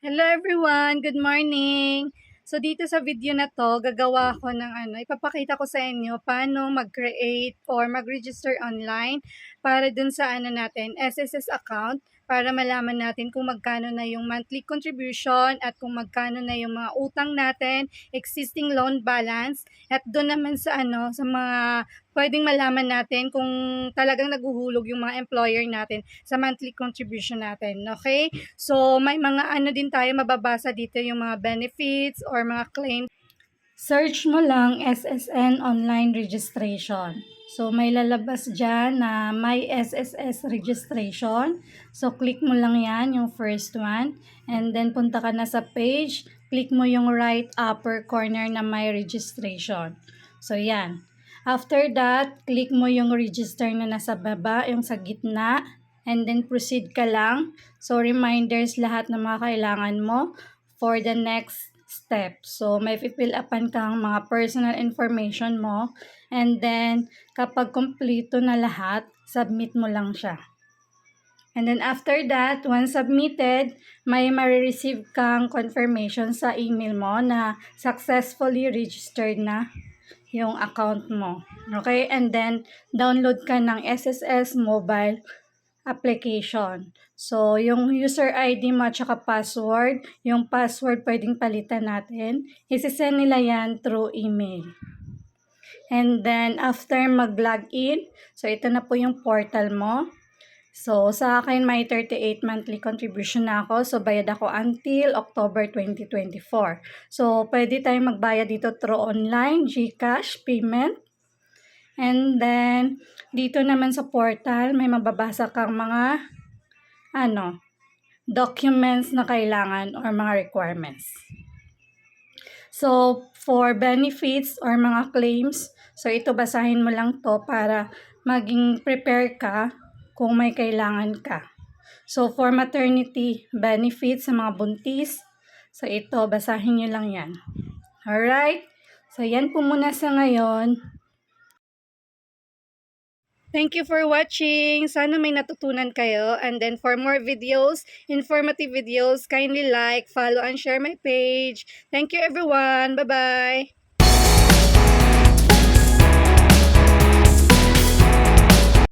Hello everyone! Good morning! So dito sa video na to, gagawa ko ng ipapakita ko sa inyo paano mag-create or mag-register online para dun sa natin, SSS account para malaman natin kung magkano na yung monthly contribution at kung magkano na yung mga utang natin, existing loan balance at doon naman sa sa mga pwedeng malaman natin kung talagang naguhulog yung mga employer natin sa monthly contribution natin. Okay? So, may mga din tayo mababasa dito yung mga benefits or mga claims. Search mo lang SSN online registration. So, may lalabas dyan na may SSS registration. So, click mo lang yan, yung first one. And then, punta ka na sa page. Click mo yung right upper corner na may registration. So, yan. After that, click mo yung register na nasa baba, yung sa gitna. And then, proceed ka lang. So, reminders lahat ng mga kailangan mo for the next step. So, may fill upan kang mga personal information mo. And then, kapag kompleto na lahat, submit mo lang siya. And then, after that, once submitted, may marireceive kang confirmation sa email mo na successfully registered na yung account mo. Okay? And then, download ka ng SSS mobile application. So, yung user ID mo at saka password, yung password pwedeng palitan natin. Isisend nila yan through email. And then, after mag-log in, so ito na po yung portal mo. So, sa akin may 38 monthly contribution na ako. So, bayad ako until October 2024. So, pwede tayong magbayad dito through online, GCash, payment. And then, dito naman sa portal, may mababasa kang mga documents na kailangan or mga requirements. So, for benefits or mga claims, so ito basahin mo lang to para maging prepare ka kung may kailangan ka. So, for maternity benefits sa mga buntis, so ito, basahin nyo lang yan. Alright? So, yan po muna sa ngayon. Thank you for watching. Sana may natutunan kayo. And then for more videos, informative videos, kindly like, follow, and share my page. Thank you everyone. Bye-bye.